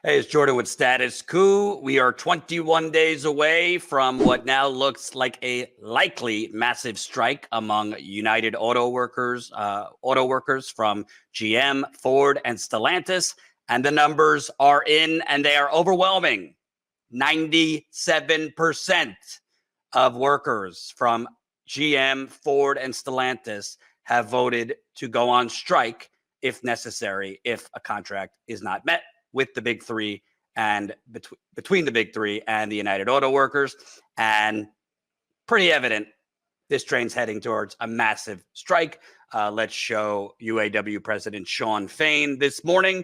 Hey, it's Jordan with Status Coup. We are 21 days away from what now looks like a likely massive strike among United Auto Workers from GM, Ford, and Stellantis. And the numbers are in, and they are overwhelming. 97% of workers from GM, Ford, and Stellantis have voted to go on strike if necessary, if a contract is not met with the big three and between the big three and the United Auto Workers. And pretty evident this train's heading towards a massive strike. Let's show UAW President Shawn Fain this morning.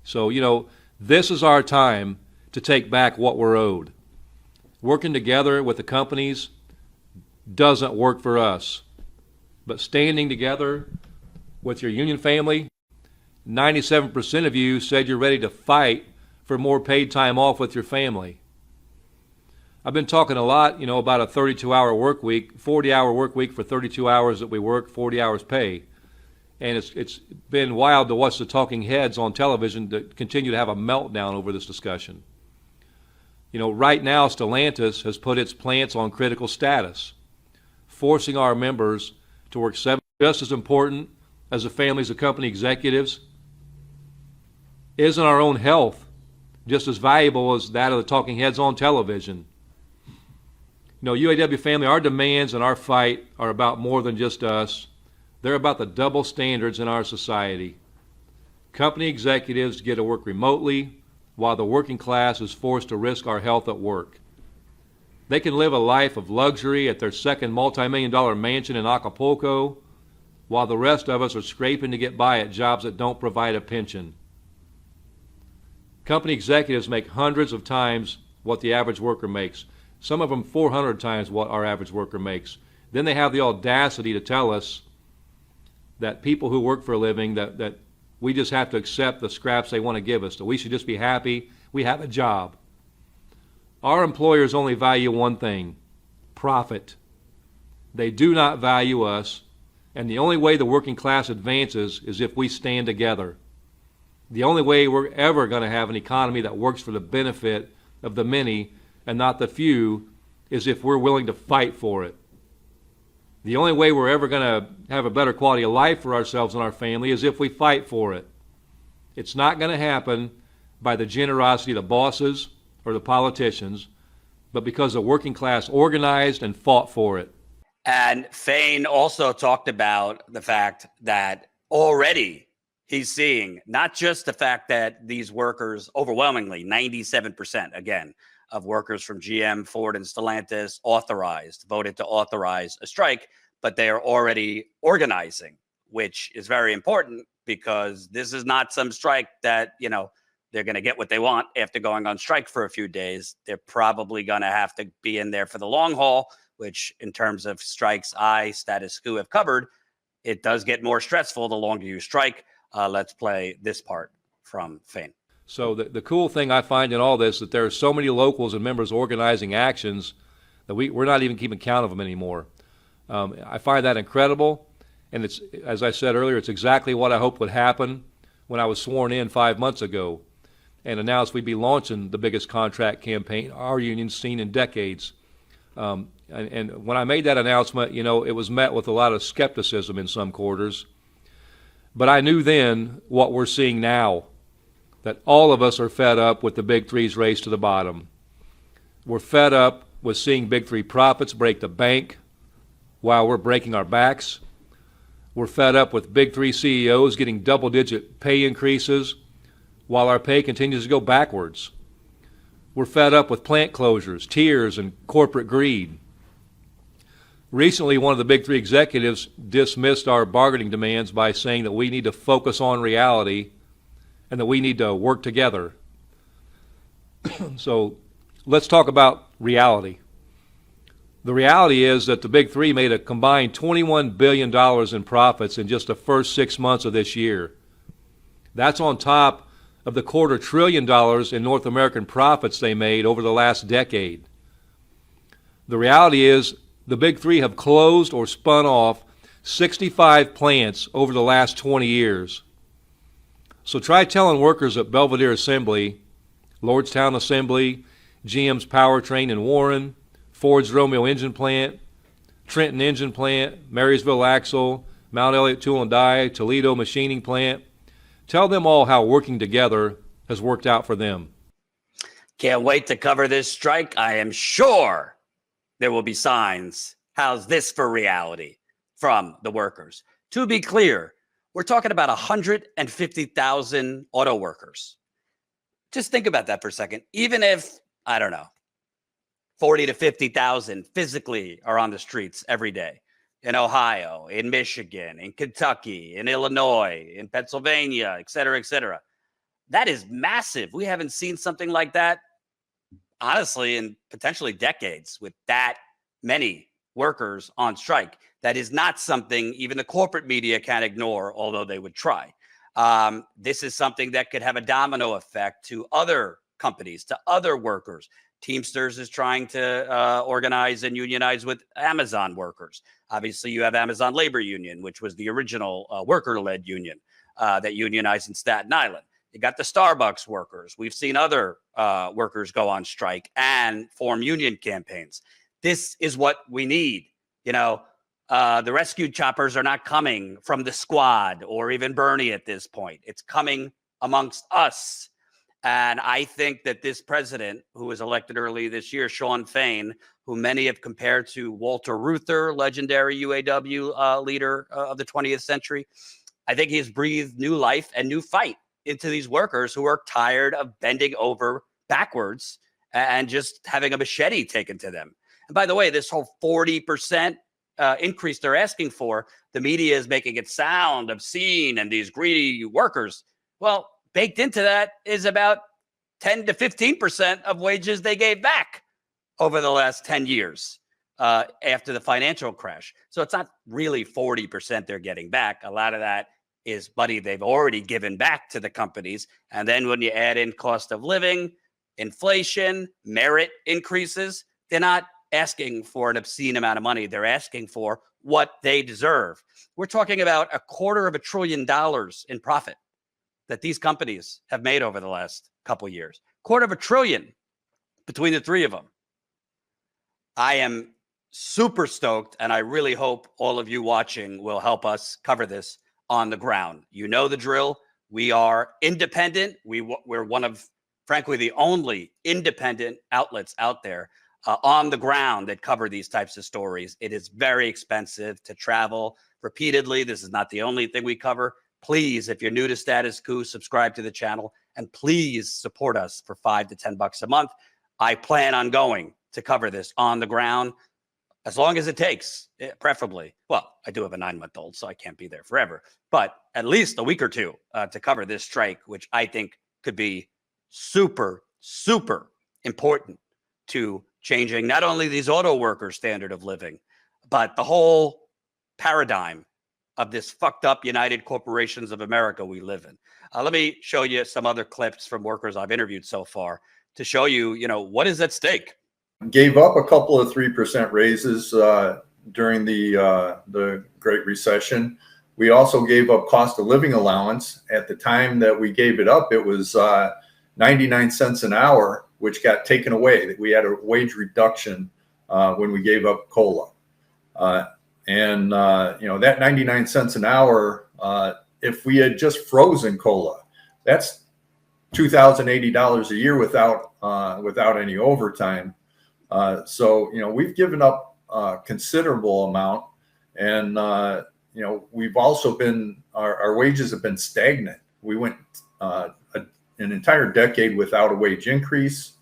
So, this is our time to take back what we're owed. Working together with the companies doesn't work for us. But standing together with your union family, 97% of you said you're ready to fight for more paid time off with your family. I've been talking a lot, about a 32-hour work week, 40-hour work week for 32 hours that we work, 40 hours pay. And it's been wild to watch the talking heads on television that continue to have a meltdown over this discussion. Right now, Stellantis has put its plants on critical status, forcing our members to work 7 just as important as the families of company executives. Isn't our own health just as valuable as that of the talking heads on television? UAW family, our demands and our fight are about more than just us. They're about the double standards in our society. Company executives get to work remotely while the working class is forced to risk our health at work. They can live a life of luxury at their second multi-million-dollar mansion in Acapulco while the rest of us are scraping to get by at jobs that don't provide a pension. Company executives make hundreds of times what the average worker makes, some of them 400 times what our average worker makes. Then they have the audacity to tell us that people who work for a living, that we just have to accept the scraps they want to give us, that we should just be happy we have a job. Our employers only value one thing: profit. They do not value us, and the only way the working class advances is if we stand together. The only way we're ever going to have an economy that works for the benefit of the many and not the few is if we're willing to fight for it. The only way we're ever going to have a better quality of life for ourselves and our family is if we fight for it. It's not going to happen by the generosity of the bosses or the politicians, but because the working class organized and fought for it. And Fain also talked about the fact that already he's seeing not just the fact that these workers, overwhelmingly 97% again of workers from GM, Ford, and Stellantis voted to authorize a strike, but they are already organizing, which is very important because this is not some strike that, they're going to get what they want after going on strike for a few days. They're probably going to have to be in there for the long haul, which in terms of strikes Status Coup have covered, it does get more stressful the longer you strike. Let's play this part from Fain. So the cool thing I find in all this is that there are so many locals and members organizing actions that we're not even keeping count of them anymore. I find that incredible, and it's, as I said earlier, it's exactly what I hoped would happen when I was sworn in 5 months ago and announced we'd be launching the biggest contract campaign our union's seen in decades. And when I made that announcement, it was met with a lot of skepticism in some quarters. But I knew then what we're seeing now, that all of us are fed up with the Big Three's race to the bottom. We're fed up with seeing Big Three profits break the bank while we're breaking our backs. We're fed up with Big Three CEOs getting double-digit pay increases while our pay continues to go backwards. We're fed up with plant closures, tears, and corporate greed. Recently, one of the Big Three executives dismissed our bargaining demands by saying that we need to focus on reality and that we need to work together. So let's talk about reality. The reality is that the Big Three made a combined $21 billion in profits in just the first 6 months of this year. That's on top of the $250 billion in North American profits they made over the last decade. The reality is the Big Three have closed or spun off 65 plants over the last 20 years. So try telling workers at Belvedere Assembly Lordstown Assembly, GM's Powertrain in Warren, Ford's Romeo Engine Plant, Trenton Engine Plant, Marysville Axle, Mount Elliott Tool and Die, Toledo Machining Plant. Tell them all how working together has worked out for them. Can't wait to cover this strike. I am sure there will be signs. How's this for reality from the workers? To be clear, we're talking about 150,000 auto workers. Just think about that for a second. Even if, I don't know, 40 to 50,000 physically are on the streets every day in Ohio, in Michigan, in Kentucky, in Illinois, in Pennsylvania, et cetera, et cetera. That is massive. We haven't seen something like that, honestly, in potentially decades with that many workers on strike. That is not something even the corporate media can ignore, although they would try. This is something that could have a domino effect to other companies, to other workers. Teamsters is trying to organize and unionize with Amazon workers. Obviously, you have Amazon Labor Union, which was the original worker-led union that unionized in Staten Island. You got the Starbucks workers. We've seen other workers go on strike and form union campaigns. This is what we need. You know, the rescue choppers are not coming from the squad or even Bernie at this point. It's coming amongst us. And I think that this president, who was elected early this year, Shawn Fain, who many have compared to Walter Reuther, legendary UAW leader of the 20th century, I think he's breathed new life and new fight into these workers who are tired of bending over backwards and just having a machete taken to them. And by the way, this whole 40% increase they're asking for, the media is making it sound obscene and these greedy workers. Well, baked into that is about 10 to 15% of wages they gave back over the last 10 years after the financial crash. So it's not really 40% they're getting back. A lot of that is money they've already given back to the companies. And then when you add in cost of living, inflation, merit increases, they're not asking for an obscene amount of money. They're asking for what they deserve. We're talking about $250 billion in profit that these companies have made over the last couple of years. $250 billion between the three of them. I am super stoked, and I really hope all of you watching will help us cover this on the ground. You know the drill. We are independent. We're one of, frankly, the only independent outlets out there on the ground that cover these types of stories. It is very expensive to travel repeatedly. This is not the only thing we cover. Please, if you're new to Status Coup, subscribe to the channel, and please support us for $5 to $10 a month. I plan on going to cover this on the ground as long as it takes, preferably. Well, I do have a 9-month-old, so I can't be there forever, but at least a week or two to cover this strike, which I think could be super, super important to changing not only these auto workers' standard of living, but the whole paradigm of this fucked up United Corporations of America we live in. Let me show you some other clips from workers I've interviewed so far to show you, what is at stake. Gave up a couple of 3% raises during the Great Recession. We also gave up cost of living allowance. At the time that we gave it up, it was 99 cents an hour, which got taken away. We had a wage reduction when we gave up COLA. That 99 cents an hour, if we had just frozen COLA, that's $2,080 a year without any overtime. So we've given up a considerable amount, and we've also been our wages have been stagnant. We went an entire decade without a wage increase,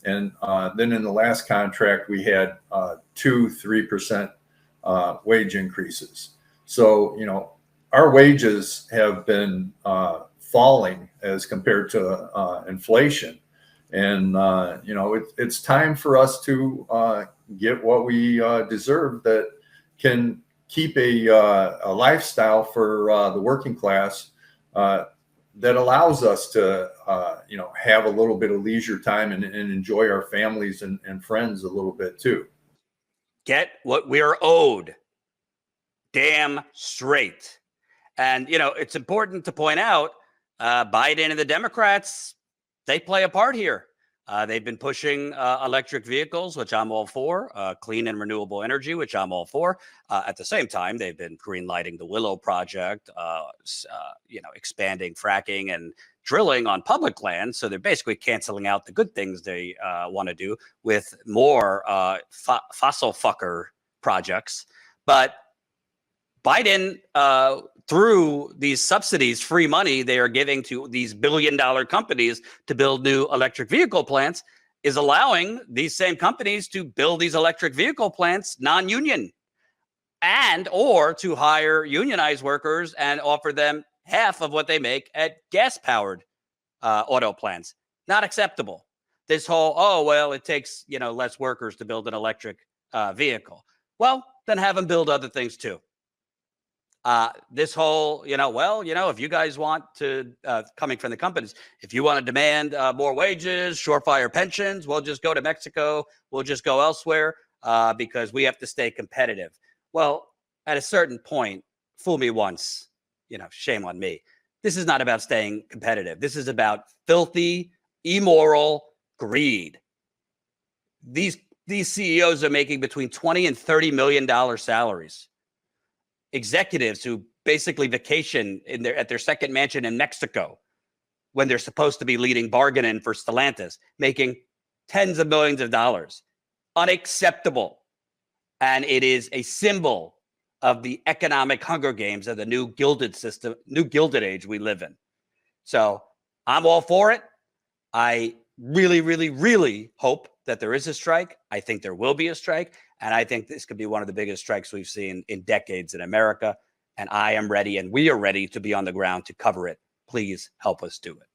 and then in the last contract we had 2-3% wage increases. So our wages have been falling as compared to inflation. And, it's time for us to get what we deserve that can keep a lifestyle for the working class that allows us to, have a little bit of leisure time and enjoy our families and friends a little bit too. Get what we're owed. Damn straight. And, it's important to point out Biden and the Democrats, they play a part here. They've been pushing electric vehicles, which I'm all for, clean and renewable energy, which I'm all for. At the same time, they've been greenlighting the Willow project, expanding fracking and drilling on public land. So they're basically canceling out the good things they want to do with more fossil fucker projects. But Biden, through these subsidies, free money they are giving to these billion-dollar companies to build new electric vehicle plants, is allowing these same companies to build these electric vehicle plants non-union, and or to hire unionized workers and offer them half of what they make at gas-powered auto plants. Not acceptable. This whole, it takes less workers to build an electric vehicle. Well, then have them build other things too. This whole, if you guys want to, coming from the companies, if you want to demand more wages, surefire pensions, we'll just go to Mexico. We'll just go elsewhere because we have to stay competitive. Well, at a certain point, fool me once, shame on me. This is not about staying competitive. This is about filthy, immoral greed. These CEOs are making between $20 and $30 million salaries. Executives who basically vacation at their second mansion in Mexico when they're supposed to be leading bargaining for Stellantis, making tens of millions of dollars. Unacceptable. And it is a symbol of the economic Hunger Games of the new gilded system, new gilded age we live in. So I'm all for it. I really, really, really hope that there is a strike. I think there will be a strike. And I think this could be one of the biggest strikes we've seen in decades in America. And I am ready, and we are ready to be on the ground to cover it. Please help us do it.